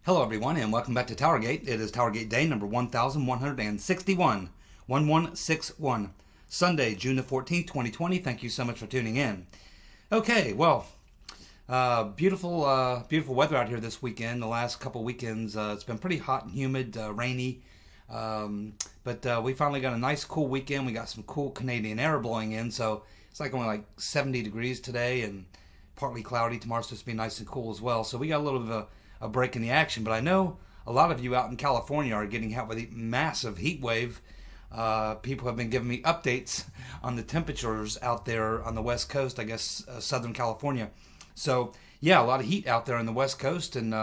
Hello everyone and welcome back to TowerGate. It is TowerGate day number 1161, 1161, Sunday, June the 14th, 2020. Thank you so much for tuning in. Okay, well, beautiful weather out here this weekend. The last couple weekends, it's been pretty hot and humid, rainy. But we finally got a nice cool weekend. We got some cool Canadian air blowing in, so it's like only like 70 degrees today and partly cloudy. Tomorrow's supposed to be nice and cool as well. So we got a little bit of a break in the action. But I know a lot of you out in California are getting hit with a massive heat wave. People have been giving me updates on the temperatures out there on the West Coast, I guess Southern California. So yeah, a lot of heat out there on the West Coast, and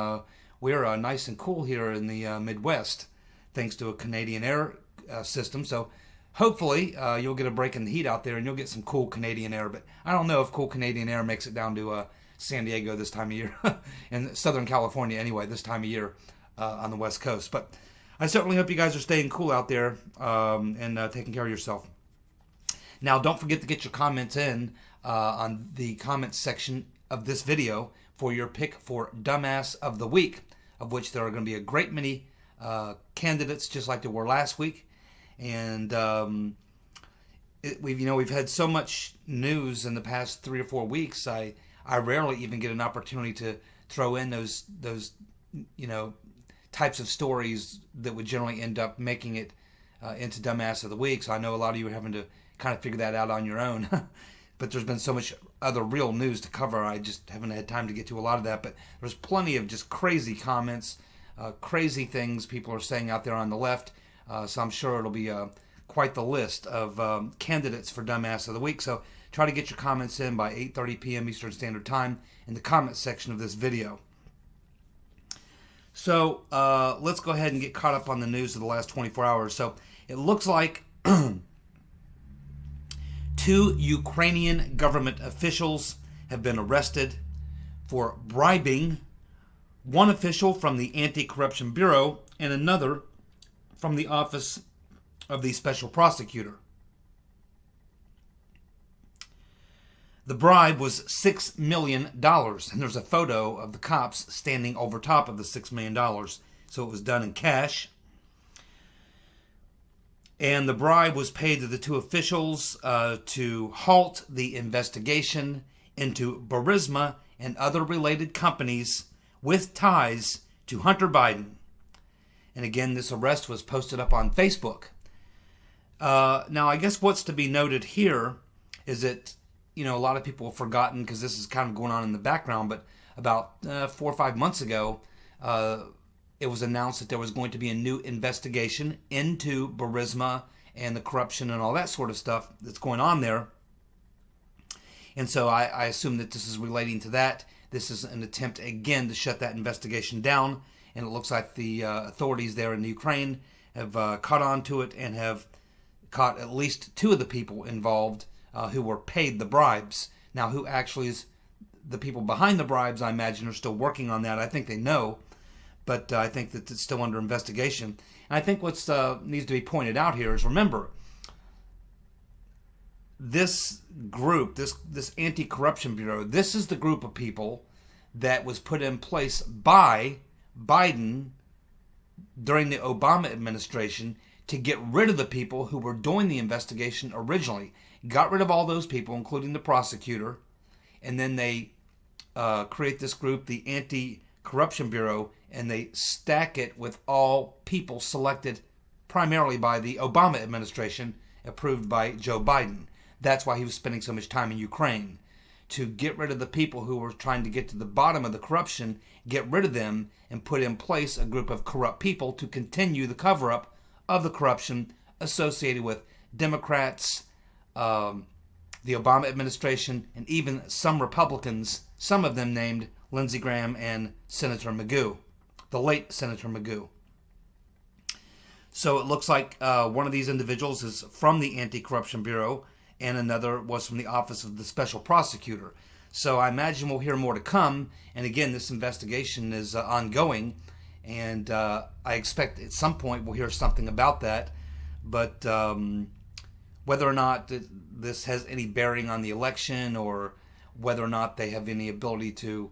we're nice and cool here in the Midwest, thanks to a Canadian air system. So hopefully you'll get a break in the heat out there and you'll get some cool Canadian air. But I don't know if cool Canadian air makes it down to San Diego this time of year, in Southern California anyway, this time of year on the West Coast. But I certainly hope you guys are staying cool out there and taking care of yourself. Now, don't forget to get your comments in on the comments section of this video for your pick for Dumbass of the Week, of which there are going to be a great many candidates, just like there were last week. And we've had so much news in the past 3 or 4 weeks. I rarely even get an opportunity to throw in those types of stories that would generally end up making it into Dumbass of the Week. So I know a lot of you are having to kind of figure that out on your own. But there's been so much other real news to cover, I just haven't had time to get to a lot of that. But there's plenty of just crazy comments, crazy things people are saying out there on the left. So I'm sure it'll be quite the list of candidates for Dumbass of the Week. So try to get your comments in by 8:30 p.m. Eastern Standard Time in the comments section of this video. So let's go ahead and get caught up on the news of the last 24 hours. So it looks like 2 Ukrainian government officials have been arrested for bribing one official from the Anti-Corruption Bureau and another from the Office of the Special Prosecutor. The bribe was $6 million, and there's a photo of the cops standing over top of the $6 million, so it was done in cash. And the bribe was paid to the 2 officials to halt the investigation into Burisma and other related companies with ties to Hunter Biden. And again, this arrest was posted up on Facebook. Now, I guess what's to be noted here is that, a lot of people have forgotten, because this is kind of going on in the background, but about 4 or 5 months ago, it was announced that there was going to be a new investigation into Burisma and the corruption and all that sort of stuff that's going on there. And so I assume that this is relating to that. This is an attempt, again, to shut that investigation down. And it looks like the authorities there in Ukraine have caught on to it and have caught at least 2 of the people involved who were paid the bribes. Now, who actually is the people behind the bribes, I imagine, are still working on that. I think they know, but I think that it's still under investigation. And I think what needs to be pointed out here is, remember, this group, this Anti-Corruption Bureau, this is the group of people that was put in place by Biden during the Obama administration to get rid of the people who were doing the investigation originally. Got rid of all those people, including the prosecutor, and then they create this group, the Anti-Corruption Bureau, and they stack it with all people selected primarily by the Obama administration, approved by Joe Biden. That's why he was spending so much time in Ukraine, to get rid of the people who were trying to get to the bottom of the corruption, get rid of them, and put in place a group of corrupt people to continue the cover-up of the corruption associated with Democrats, the Obama administration, and even some Republicans, some of them named Lindsey Graham and Senator Magoo, the late Senator Magoo. So it looks like one of these individuals is from the Anti-Corruption Bureau, and another was from the Office of the Special Prosecutor. So I imagine we'll hear more to come. And again, this investigation is ongoing, and I expect at some point we'll hear something about that. But whether or not this has any bearing on the election, or whether or not they have any ability to,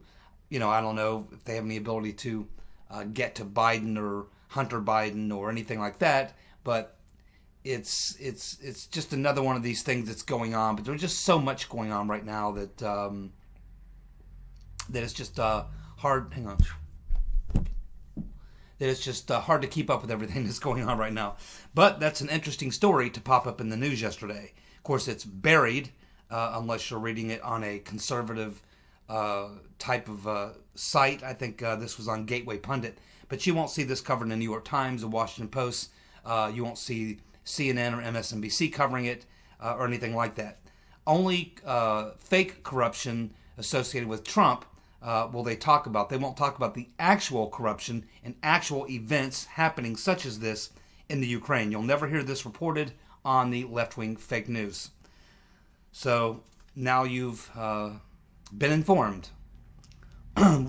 I don't know if they have any ability to get to Biden or Hunter Biden or anything like that, but it's just another one of these things that's going on. But there's just so much going on right now that that it's just hard. Hang on. That it's just hard to keep up with everything that's going on right now. But that's an interesting story to pop up in the news yesterday. Of course, it's buried unless you're reading it on a conservative type of site. I think this was on Gateway Pundit. But you won't see this covered in the New York Times, the Washington Post. You won't see CNN or MSNBC covering it or anything like that. Only fake corruption associated with Trump will they talk about. They won't talk about the actual corruption and actual events happening such as this in the Ukraine. You'll never hear this reported on the left-wing fake news. So now you've been informed.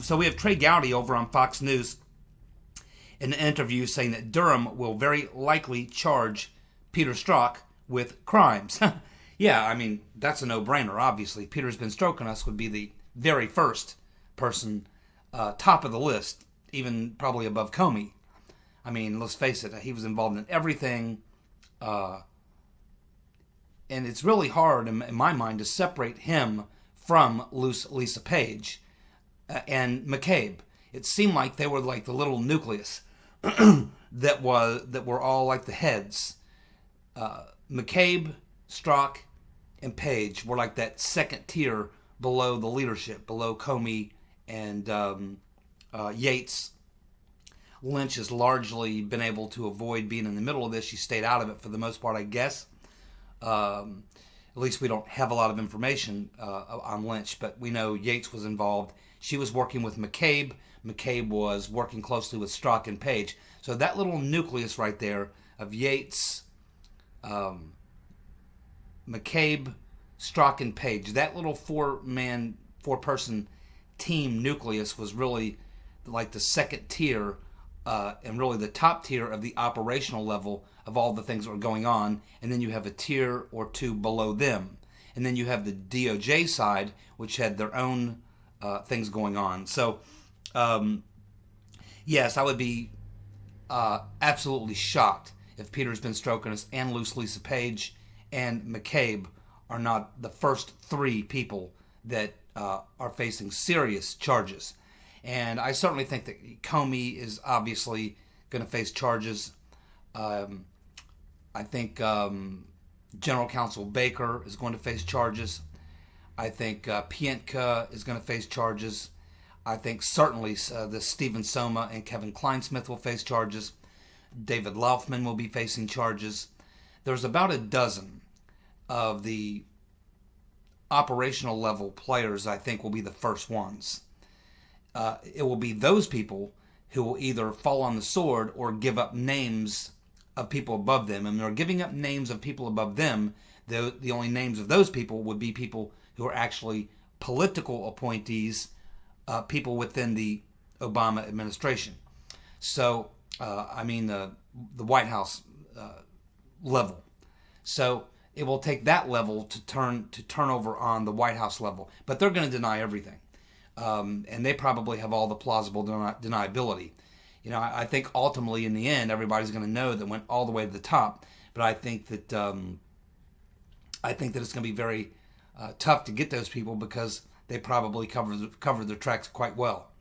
So we have Trey Gowdy over on Fox News in an interview saying that Durham will very likely charge Peter Strzok with crimes. Yeah, I mean, that's a no-brainer, obviously. Peter's been stroking us would be the very first person, top of the list, even probably above Comey. I mean, let's face it, he was involved in everything. And it's really hard, in my mind, to separate him from Lisa Page and McCabe. It seemed like they were like the little nucleus that were all like the heads. McCabe, Strzok, and Page were like that second tier below the leadership, below Comey and Yates. Lynch has largely been able to avoid being in the middle of this. She stayed out of it for the most part, I guess. At least we don't have a lot of information on Lynch, but we know Yates was involved. She was working with McCabe. McCabe was working closely with Strzok and Page. So that little nucleus right there of Yates, McCabe, Strzok, and Page, that little four-person team nucleus was really like the second tier and really the top tier of the operational level of all the things that were going on. And then you have a tier or two below them. And then you have the DOJ side, which had their own things going on. So, yes, I would be absolutely shocked if Peter's been stroking us and Lisa Page and McCabe are not the first three people that are facing serious charges. And I certainly think that Comey is obviously going to face charges. I think General Counsel Baker is going to face charges. I think Pientka is going to face charges. I think certainly the Stephen Soma and Kevin Kleinsmith will face charges. David Laufman will be facing charges. There's about a dozen of the operational level players I think will be the first ones. It will be those people who will either fall on the sword or give up names of people above them. And they're giving up names of people above them. The only names of those people would be people who are actually political appointees, people within the Obama administration. So, I mean the White House level. So it will take that level to turn over on the White House level. But they're going to deny everything. And they probably have all the plausible deniability. You know, I think ultimately in the end, everybody's going to know that went all the way to the top. But I think that it's going to be very tough to get those people because they probably covered their tracks quite well.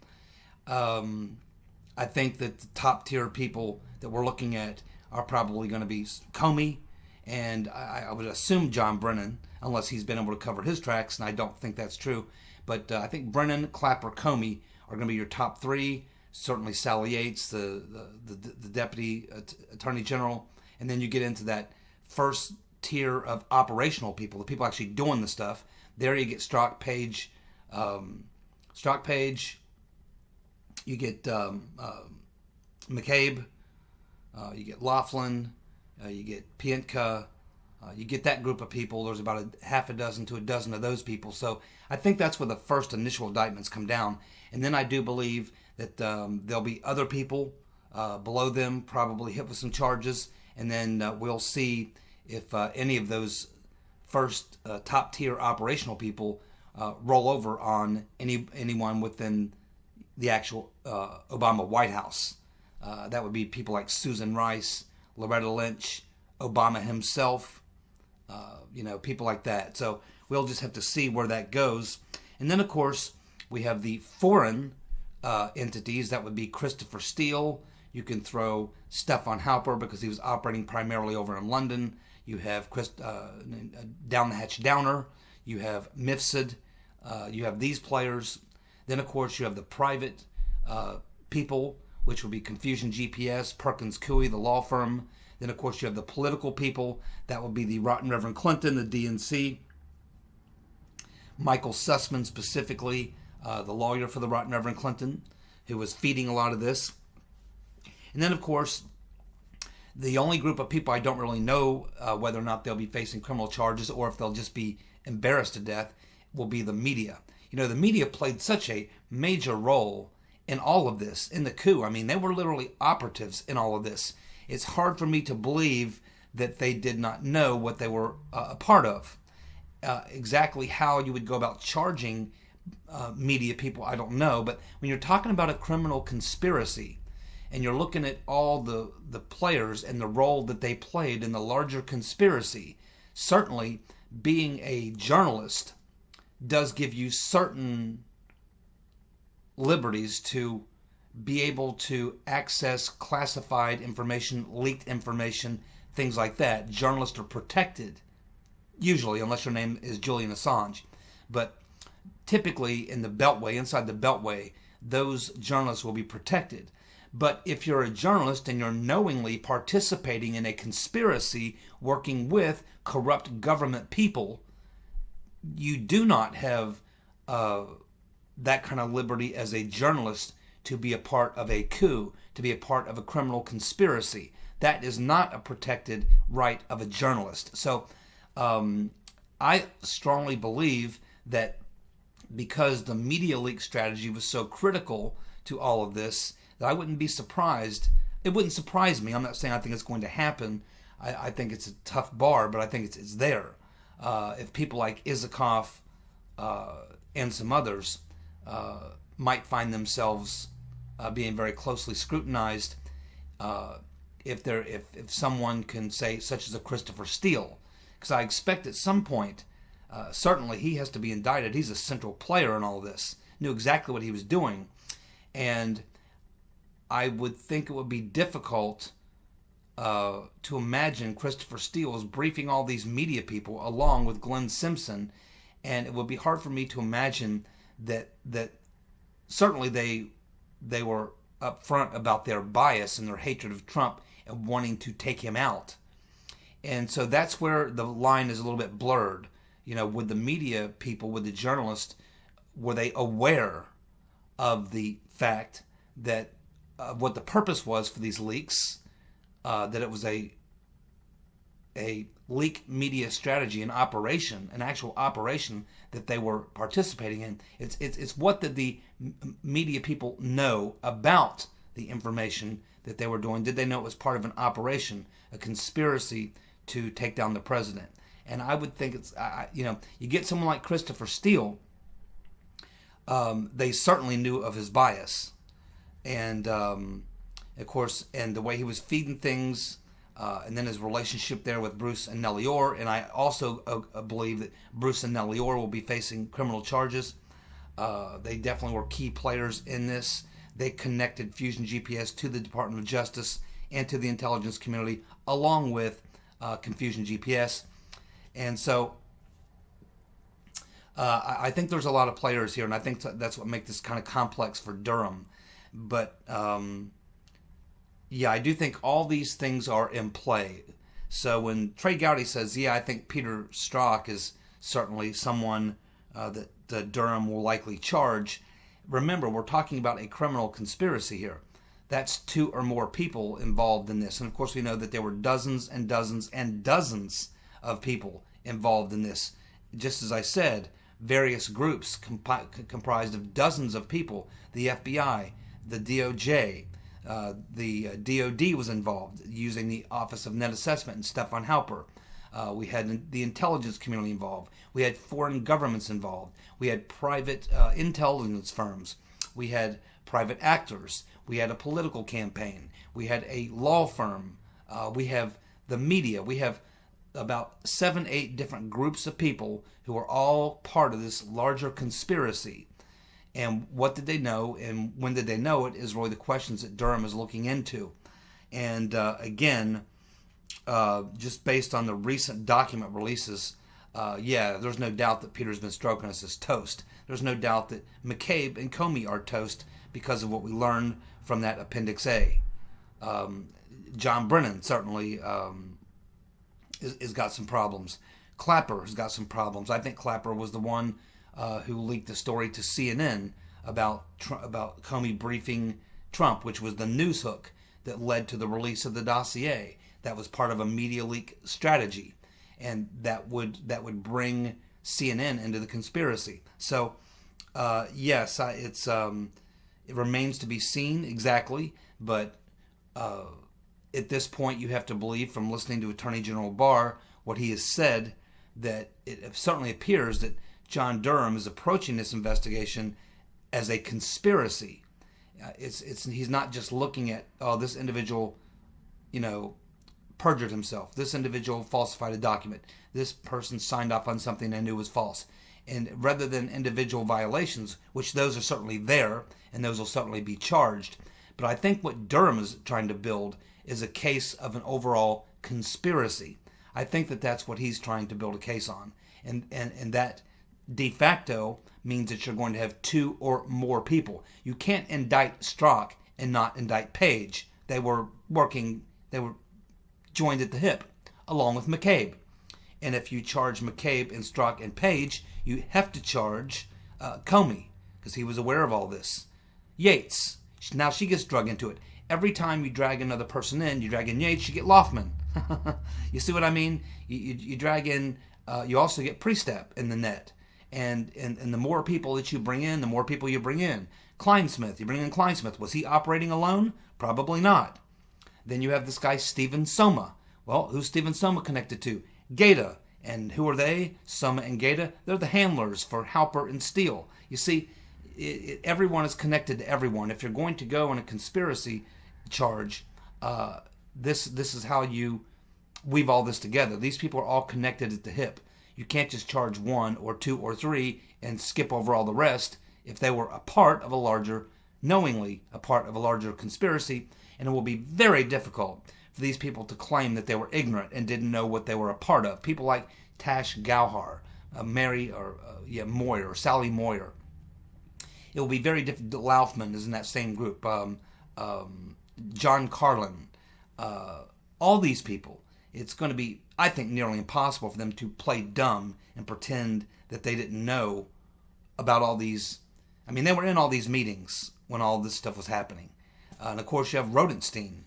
I think that the top tier people that we're looking at are probably going to be Comey, and I would assume John Brennan, unless he's been able to cover his tracks, and I don't think that's true. But I think Brennan, Clapper, Comey are going to be your top three. Certainly Sally Yates, the Deputy Attorney General. And then you get into that first tier of operational people, the people actually doing the stuff. There you get Strzok, Page. You get McCabe. You get Laughlin. You get Pientka. You get that group of people. There's about a half a dozen to a dozen of those people. So I think that's where the first initial indictments come down. And then I do believe that there'll be other people below them probably hit with some charges. And then we'll see if any of those first top tier operational people roll over on anyone within the actual Obama White House. That would be people like Susan Rice, Loretta Lynch, Obama himself, people like that. So we'll just have to see where that goes. And then, of course, we have the foreign entities. That would be Christopher Steele. You can throw Stefan Halper because he was operating primarily over in London. You have Down the Hatch Downer. You have Mifsud. You have these players. Then, of course, you have the private people, which would be Confusion GPS, Perkins Coie, the law firm. Then, of course, you have the political people. That would be the Rotten Reverend Clinton, the DNC. Michael Sussman, specifically, the lawyer for the Rotten Reverend Clinton, who was feeding a lot of this. And then, of course, the only group of people I don't really know whether or not they'll be facing criminal charges or if they'll just be embarrassed to death will be the media. The media played such a major role in all of this, in the coup. I mean, they were literally operatives in all of this. It's hard for me to believe that they did not know what they were a part of. Exactly how you would go about charging media people, I don't know. But when you're talking about a criminal conspiracy and you're looking at all the players and the role that they played in the larger conspiracy, certainly being a journalist does give you certain liberties to be able to access classified information, leaked information, things like that. Journalists are protected, usually, unless your name is Julian Assange. But typically in the Beltway, inside the Beltway, those journalists will be protected. But if you're a journalist and you're knowingly participating in a conspiracy working with corrupt government people, you do not have that kind of liberty as a journalist to be a part of a coup, to be a part of a criminal conspiracy. That is not a protected right of a journalist. So I strongly believe that because the media leak strategy was so critical to all of this, that I wouldn't be surprised. It wouldn't surprise me. I'm not saying I think it's going to happen. I think it's a tough bar, but I think it's there. If people like Isikoff and some others might find themselves being very closely scrutinized, if someone can say, such as a Christopher Steele, because I expect at some point, certainly he has to be indicted. He's a central player in all this. Knew exactly what he was doing, and I would think it would be difficult to imagine Christopher Steele is briefing all these media people along with Glenn Simpson, and it would be hard for me to imagine that certainly they were upfront about their bias and their hatred of Trump and wanting to take him out. And so that's where the line is a little bit blurred. With the media people, with the journalists, were they aware of the fact that what the purpose was for these leaks, that it was a leak media strategy, an operation, an actual operation that they were participating in. It's what did the media people know about the information that they were doing? Did they know it was part of an operation, a conspiracy to take down the president? And I would think it's, you get someone like Christopher Steele, they certainly knew of his bias. And, of course, and the way he was feeding things, and then his relationship there with Bruce and Nellie Orr. And I also believe that Bruce and Nellie Orr will be facing criminal charges. They definitely were key players in this. They connected Fusion GPS to the Department of Justice and to the intelligence community, along with Confusion GPS. And so I think there's a lot of players here, and I think that's what makes this kind of complex for Durham. But yeah, I do think all these things are in play. So when Trey Gowdy says, yeah, I think Peter Strzok is certainly someone that Durham will likely charge, remember, we're talking about a criminal conspiracy here. That's 2 or more people involved in this. And of course, we know that there were dozens and dozens and dozens of people involved in this. Just as I said, various groups comprised of dozens of people. The FBI, the DOJ, the DOD was involved, using the Office of Net Assessment and Stefan Halper. We had the intelligence community involved. We had foreign governments involved. We had private intelligence firms. We had private actors. We had a political campaign. We had a law firm. We have the media. We have about 7, 8 different groups of people who are all part of this larger conspiracy. And what did they know and when did they know it is really the questions that Durham is looking into. And again, just based on the recent document releases, there's no doubt that Peter's been stroking us as toast. There's no doubt that McCabe and Comey are toast because of what we learned from that Appendix A. John Brennan certainly has got some problems. Clapper has got some problems. I think Clapper was the one who leaked the story to CNN about Comey briefing Trump, which was the news hook that led to the release of the dossier. That was part of a media leak strategy, and that would bring CNN into the conspiracy. So, yes, it remains to be seen exactly, but at this point, you have to believe from listening to Attorney General Barr what he has said that it certainly appears that John Durham is approaching this investigation as a conspiracy. He's not just looking at, oh, this individual, perjured himself. This individual falsified a document. This person signed off on something they knew was false. And rather than individual violations, which those are certainly there, and those will certainly be charged, but I think what Durham is trying to build is a case of an overall conspiracy. I think that that's what he's trying to build a case on. And that de facto means that you're going to have 2 or more people. You can't indict Strzok and not indict Page. They were joined at the hip, along with McCabe. And if you charge McCabe and Strzok and Page, you have to charge Comey, because he was aware of all this. Yates, now she gets drug into it. Every time you drag another person in, you drag in Yates, you get Loffman. You see what I mean? You drag in, you also get Priestap in the net. And the more people that you bring in, the more people you bring in. Kleinsmith, you bring in Kleinsmith. Was he operating alone? Probably not. Then you have this guy, Stephen Soma. Well, who's Stephen Soma connected to? Gaeta. And who are they? Soma and Gaeta. They're the handlers for Halper and Steele. You see, everyone is connected to everyone. If you're going to go on a conspiracy charge, this is how you weave all this together. These people are all connected at the hip. You can't just charge 1 or 2 or 3 and skip over all the rest if they were a part of a larger, knowingly a part of a larger conspiracy. And it will be very difficult for these people to claim that they were ignorant and didn't know what they were a part of. People like Tash Gauhar, Moyer, Sally Moyer. It will be very difficult. Laufman is in that same group. John Carlin. All these people. It's going to be, I think, nearly impossible for them to play dumb and pretend that they didn't know about all these. I mean, they were in all these meetings when all this stuff was happening. And of course, you have Rodenstein.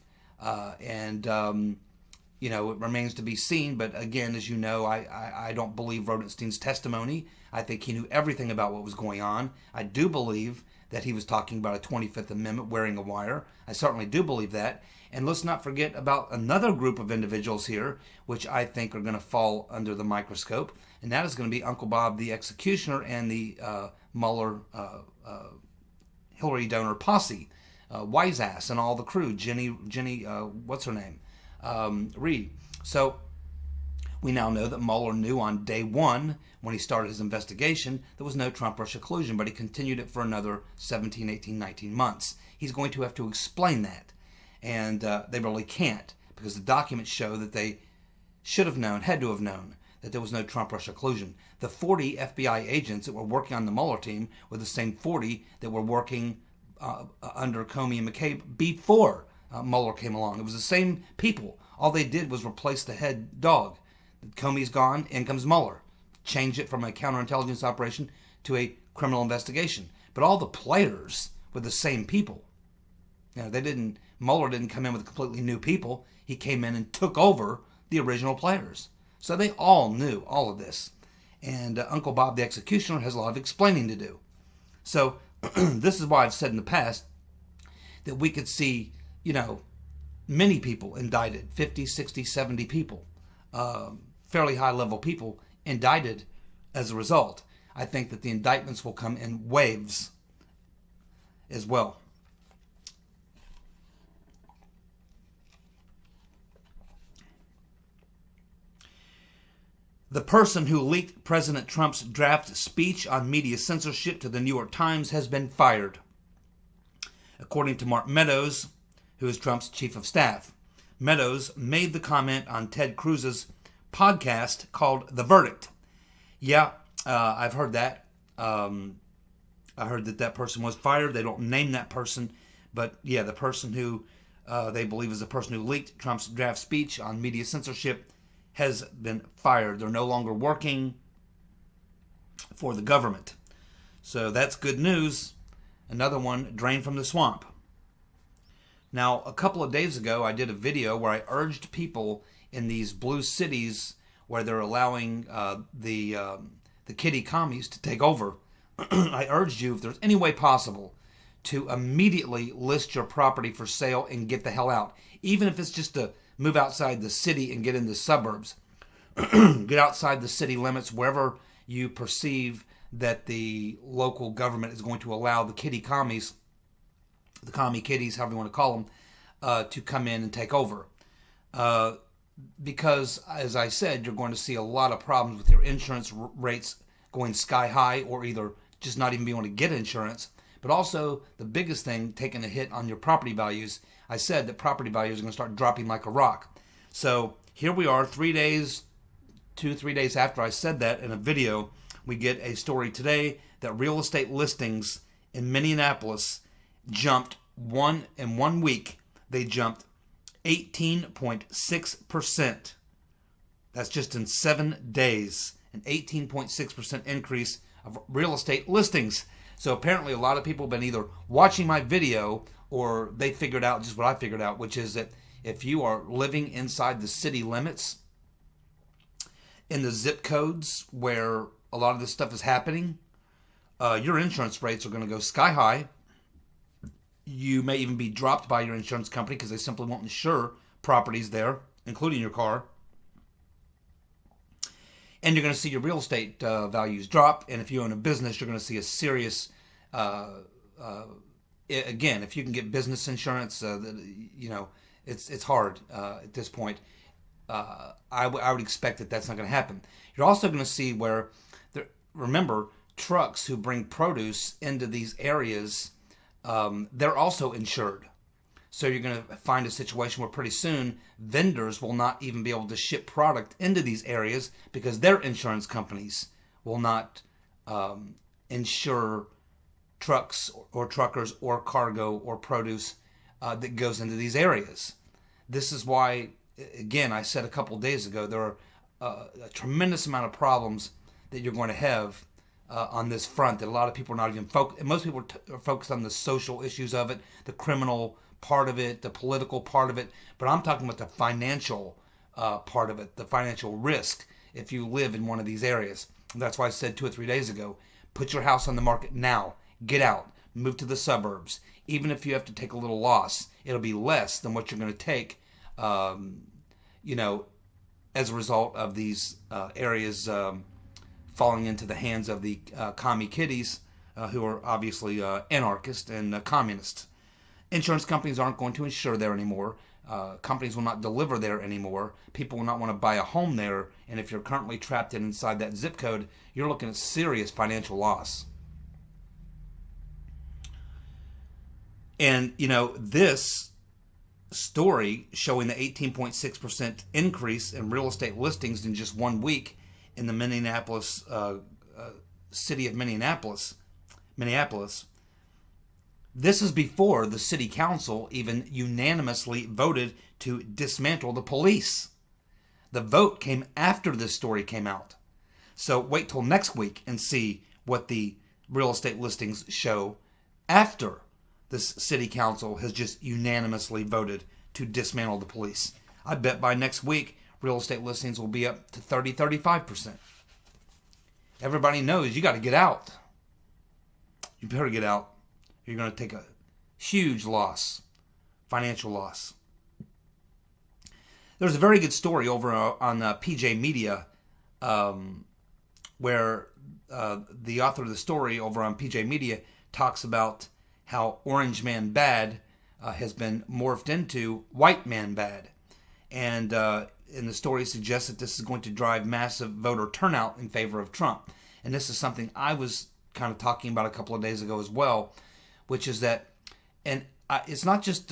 It remains to be seen. But again, as you know, I don't believe Rodenstein's testimony. I think he knew everything about what was going on. I do believe that he was talking about a 25th Amendment wearing a wire. I certainly do believe that. And let's not forget about another group of individuals here, which I think are going to fall under the microscope. And that is going to be Uncle Bob the Executioner and the Mueller Hillary donor posse. Wiseass and all the crew, Jenny, what's her name? Reed. So we now know that Mueller knew on day 1, when he started his investigation, there was no Trump-Russia collusion, but he continued it for another 17, 18, 19 months. He's going to have to explain that. And they really can't, because the documents show that they should have known, had to have known, that there was no Trump-Russia collusion. The 40 FBI agents that were working on the Mueller team were the same 40 that were working under Comey and McCabe before Mueller came along. It was the same people. All they did was replace the head dog. Comey's gone, in comes Mueller. Change it from a counterintelligence operation to a criminal investigation. But all the players were the same people. Mueller didn't come in with completely new people. He came in and took over the original players. So they all knew all of this. And Uncle Bob the Executioner has a lot of explaining to do. So this is why I've said in the past that we could see, many people indicted, 50, 60, 70 people, fairly high-level people indicted as a result. I think that the indictments will come in waves as well. The person who leaked President Trump's draft speech on media censorship to the New York Times has been fired, according to Mark Meadows, who is Trump's chief of staff. Meadows made the comment on Ted Cruz's podcast called The Verdict. Yeah, I've heard that. I heard that person was fired. They don't name that person. But yeah, the person who they believe is the person who leaked Trump's draft speech on media censorship has been fired. They're no longer working for the government. So that's good news. Another one drained from the swamp. Now, a couple of days ago, I did a video where I urged people in these blue cities where they're allowing the kitty commies to take over. I urged you, if there's any way possible, to immediately list your property for sale and get the hell out. Even if it's just to move outside the city and get in the suburbs. Get outside the city limits wherever you perceive that the local government is going to allow the kitty commies, the commie kitties, however you want to call them, to come in and take over. Because, as I said, you're going to see a lot of problems with your insurance rates going sky high, or either just not even being able to get insurance. But also, the biggest thing, taking a hit on your property values. I said that property values are going to start dropping like a rock. So here we are, 3 days, 2-3 days after I said that in a video, we get a story today that real estate listings in Minneapolis jumped in 1 week. They jumped 18.6%. That's just in 7 days. An 18.6% increase of real estate listings. So apparently a lot of people have been either watching my video or they figured out just what I figured out, which is that if you are living inside the city limits, in the zip codes where a lot of this stuff is happening, your insurance rates are going to go sky high. You may even be dropped by your insurance company because they simply won't insure properties there, including your car. And you're going to see your real estate values drop. And if you own a business, you're going to see a serious, again, if you can get business insurance, it's hard at this point. I would expect that that's not going to happen. You're also going to see where, remember, trucks who bring produce into these areas, they're also insured. So you're going to find a situation where pretty soon vendors will not even be able to ship product into these areas because their insurance companies will not insure trucks or truckers or cargo or produce that goes into these areas. This is why, again, I said a couple of days ago, there are a tremendous amount of problems that you're going to have on this front that a lot of people are not even focused. Most people are focused on the social issues of it, the criminal part of it, the political part of it, but I'm talking about the financial part of it, the financial risk if you live in one of these areas. And that's why I said 2 or 3 days ago, put your house on the market now. Get out. Move to the suburbs. Even if you have to take a little loss, it'll be less than what you're going to take, as a result of these areas falling into the hands of the commie kitties, who are obviously anarchists and communists. Insurance companies aren't going to insure there anymore. Companies will not deliver there anymore. People will not want to buy a home there. And if you're currently trapped inside that zip code, you're looking at serious financial loss. And, this story showing the 18.6% increase in real estate listings in just 1 week in the Minneapolis, city of Minneapolis. This is before the city council even unanimously voted to dismantle the police. The vote came after this story came out. So wait till next week and see what the real estate listings show after this city council has just unanimously voted to dismantle the police. I bet by next week, real estate listings will be up to 30-35%. Everybody knows you got to get out. You better get out. You're going to take a huge loss, financial loss. There's a very good story over on PJ Media where the author of the story over on PJ Media talks about how Orange Man Bad has been morphed into White Man Bad. And and the story suggests that this is going to drive massive voter turnout in favor of Trump. And this is something I was kind of talking about a couple of days ago as well, which is that, and it's not just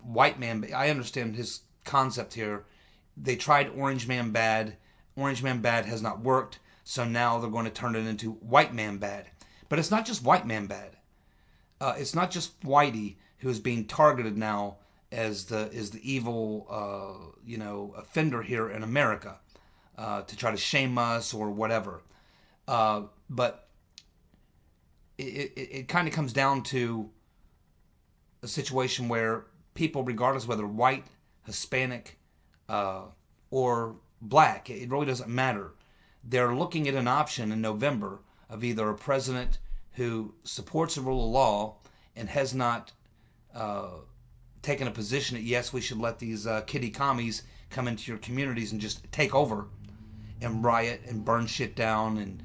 white man. I understand his concept here. They tried Orange Man Bad. Orange Man Bad has not worked, so now they're going to turn it into White Man Bad. But it's not just White Man Bad. It's not just Whitey who is being targeted now as the evil offender here in America to try to shame us or whatever. But it kind of comes down to a situation where people, regardless whether white, Hispanic, or black, it really doesn't matter. They're looking at an option in November of either a president who supports the rule of law and has not taken a position that, yes, we should let these kitty commies come into your communities and just take over and riot and burn shit down and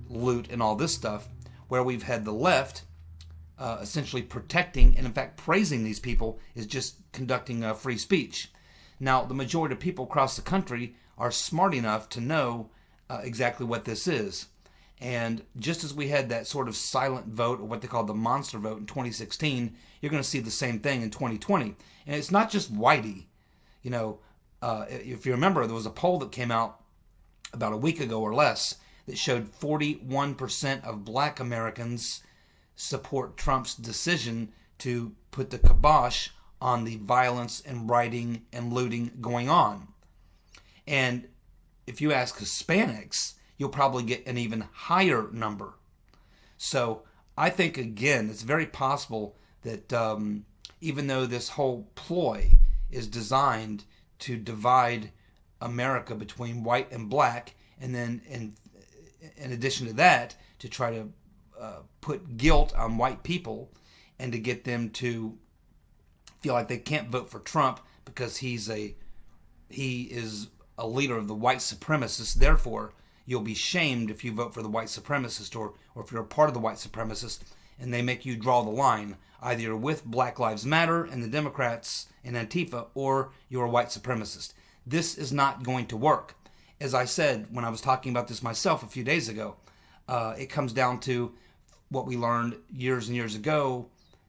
loot and all this stuff, where we've had the left essentially protecting and in fact praising these people is just conducting free speech. Now, the majority of people across the country are smart enough to know exactly what this is. And just as we had that sort of silent vote, or what they call the monster vote in 2016, you're going to see the same thing in 2020. And it's not just Whitey. If you remember, there was a poll that came out about a week ago or less that showed 41% of black Americans support Trump's decision to put the kibosh on the violence and rioting and looting going on. And if you ask Hispanics, you'll probably get an even higher number. So I think, again, it's very possible that even though this whole ploy is designed to divide America between white and black, and then in addition to that, to try to put guilt on white people and to get them to feel like they can't vote for Trump because he is a leader of the white supremacists. Therefore, you'll be shamed if you vote for the white supremacist, or if you're a part of the white supremacist, and they make you draw the line. Either you're with Black Lives Matter and the Democrats and Antifa, or you're a white supremacist. This is not going to work. As I said when I was talking about this myself a few days ago, it comes down to what we learned years and years ago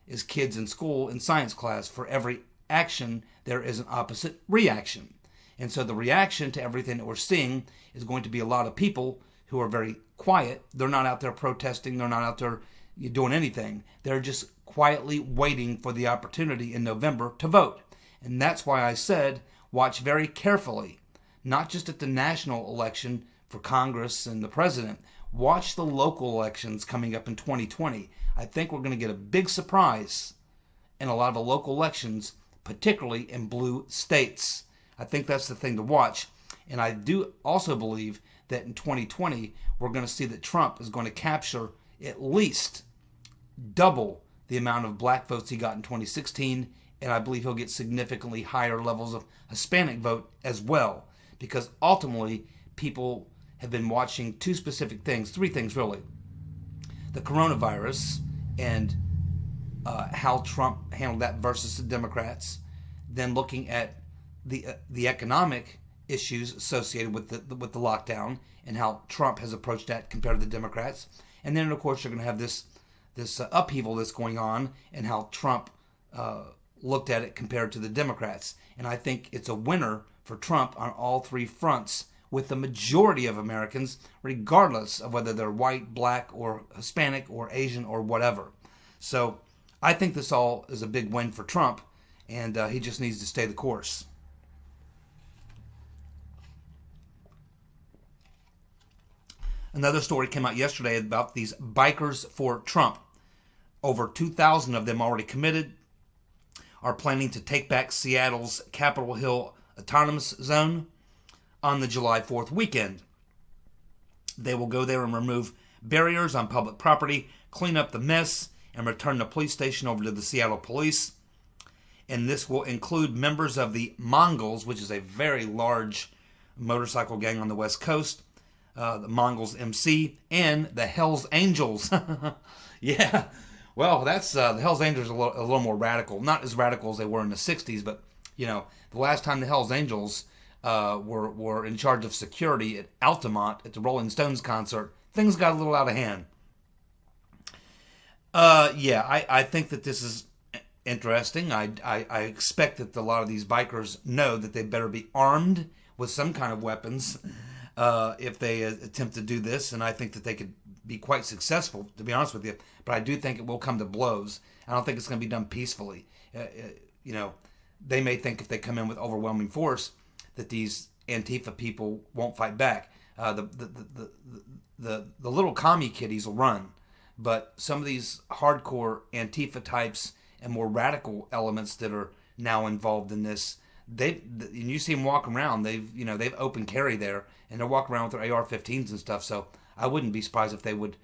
as kids in school in science class. For every action, there is an opposite reaction. And so the reaction to everything that we're seeing is going to be a lot of people who are very quiet. They're not out there protesting. They're not out there doing anything. They're just quietly waiting for the opportunity in November to vote. And that's why I said, watch very carefully, not just at the national election for Congress and the president. Watch the local elections coming up in 2020. I think we're going to get a big surprise in a lot of the local elections, particularly in blue states. I think that's the thing to watch. And I do also believe that in 2020, we're going to see that Trump is going to capture at least double the amount of black votes he got in 2016. And I believe he'll get significantly higher levels of Hispanic vote as well. Because ultimately, people have been watching two specific things, three things really. The coronavirus and how Trump handled that versus the Democrats. Then looking at the economic issues associated with the lockdown and how Trump has approached that compared to the Democrats. And then, of course, you're going to have this upheaval that's going on and how Trump looked at it compared to the Democrats. And I think it's a winner for Trump on all three fronts, with the majority of Americans, regardless of whether they're white, black, or Hispanic, or Asian, or whatever. So I think this all is a big win for Trump, and he just needs to stay the course. Another story came out yesterday about these bikers for Trump. Over 2,000 of them already committed, are planning to take back Seattle's Capitol Hill Autonomous Zone on the July 4th weekend. They will go there and remove barriers on public property, clean up the mess, and return the police station over to the Seattle police. And this will include members of the Mongols, which is a very large motorcycle gang on the West Coast, the Mongols MC, and the Hells Angels. Yeah, well, that's the Hells Angels are a little more radical. Not as radical as they were in the 60s, but You know, the last time the Hells Angels were in charge of security at Altamont at the Rolling Stones concert, things got a little out of hand. Yeah, I think that this is interesting. I expect that a lot of these bikers know that they better be armed with some kind of weapons if they attempt to do this, and I think that they could be quite successful, to be honest with you. But I do think it will come to blows. I don't think it's going to be done peacefully. You know, they may think if they come in with overwhelming force that these Antifa people won't fight back. The little commie kiddies will run, but some of these hardcore Antifa types and more radical elements that are now involved in this, and you see them walk around. They've open carry there, and they're walking around with their AR-15s and stuff. So I wouldn't be surprised if they would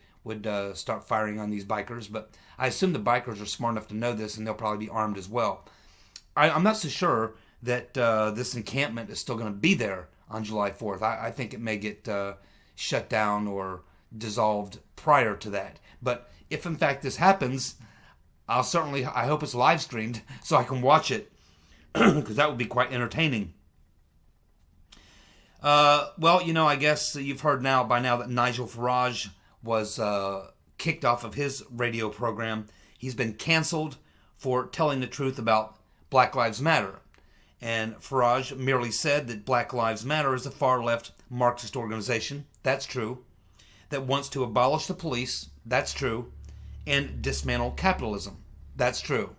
start firing on these bikers. But I assume the bikers are smart enough to know this, and they'll probably be armed as well. I'm not so sure that this encampment is still going to be there on July 4th. I think it may get shut down or dissolved prior to that. But if in fact this happens, I hope it's live streamed so I can watch it, because that would be quite entertaining. Well, I guess you've heard by now that Nigel Farage was kicked off of his radio program. He's been canceled for telling the truth about Black Lives Matter. And Farage merely said that Black Lives Matter is a far-left Marxist organization. That's true. That wants to abolish the police. That's true. And dismantle capitalism. That's true.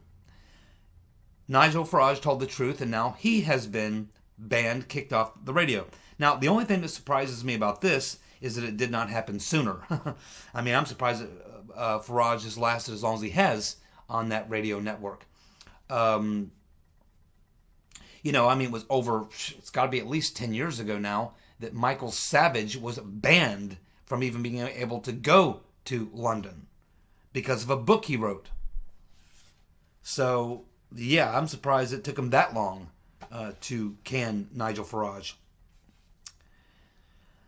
Nigel Farage told the truth, and now he has been banned, kicked off the radio. Now, the only thing that surprises me about this is that it did not happen sooner. I mean, I'm surprised that Farage has lasted as long as he has on that radio network. It was it's got to be at least 10 years ago now that Michael Savage was banned from even being able to go to London because of a book he wrote. So, yeah, I'm surprised it took him that long to can Nigel Farage.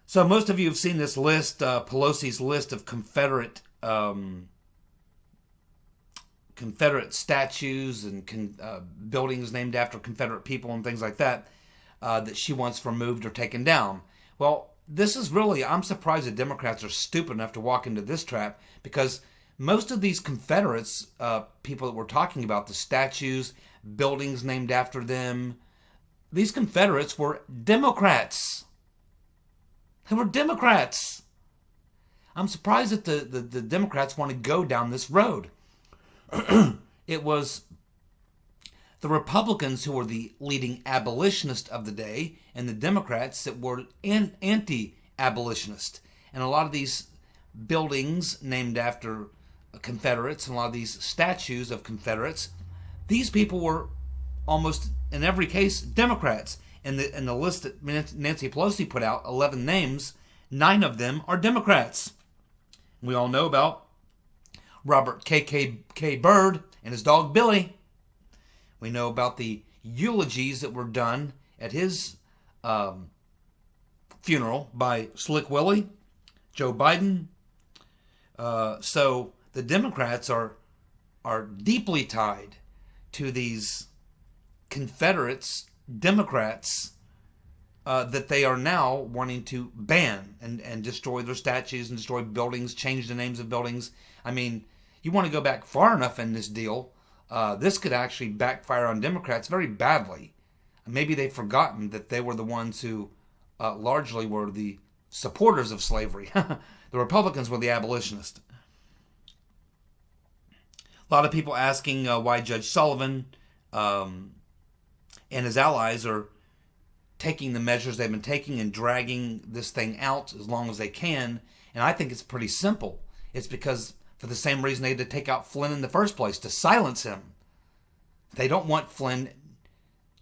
So most of you have seen this list, Pelosi's list of Confederate statues and buildings named after Confederate people and things like that that she wants removed or taken down. Well, I'm surprised the Democrats are stupid enough to walk into this trap, because most of these Confederates, people that we're talking about, the statues, buildings named after them, these Confederates were Democrats. They were Democrats. I'm surprised that the Democrats want to go down this road. It was the Republicans who were the leading abolitionist of the day, and the Democrats that were anti-abolitionist. And a lot of these buildings named after Confederates and a lot of these statues of Confederates, these people were almost in every case Democrats. And the list that Nancy Pelosi put out, 11 names, 9 of them are Democrats. We all know about Robert K. Byrd and his dog Billy. We know about the eulogies that were done at his funeral by Slick Willie, Joe Biden. So the Democrats are deeply tied to these Confederates, Democrats, that they are now wanting to ban and destroy their statues and destroy buildings, change the names of buildings. I mean, you want to go back far enough in this deal, this could actually backfire on Democrats very badly. Maybe they've forgotten that they were the ones who largely were the supporters of slavery. The Republicans were the abolitionists. A lot of people asking why Judge Sullivan and his allies are taking the measures they've been taking and dragging this thing out as long as they can. And I think it's pretty simple. It's because for the same reason they had to take out Flynn in the first place, to silence him. They don't want Flynn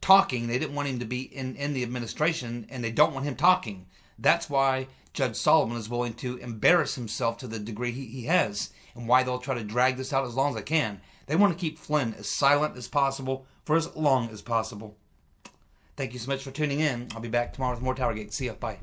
talking. They didn't want him to be in the administration, and they don't want him talking. That's why Judge Sullivan is willing to embarrass himself to the degree he has, and why they'll try to drag this out as long as they can. They want to keep Flynn as silent as possible for as long as possible. Thank you so much for tuning in. I'll be back tomorrow with more TowerGate. See ya. Bye.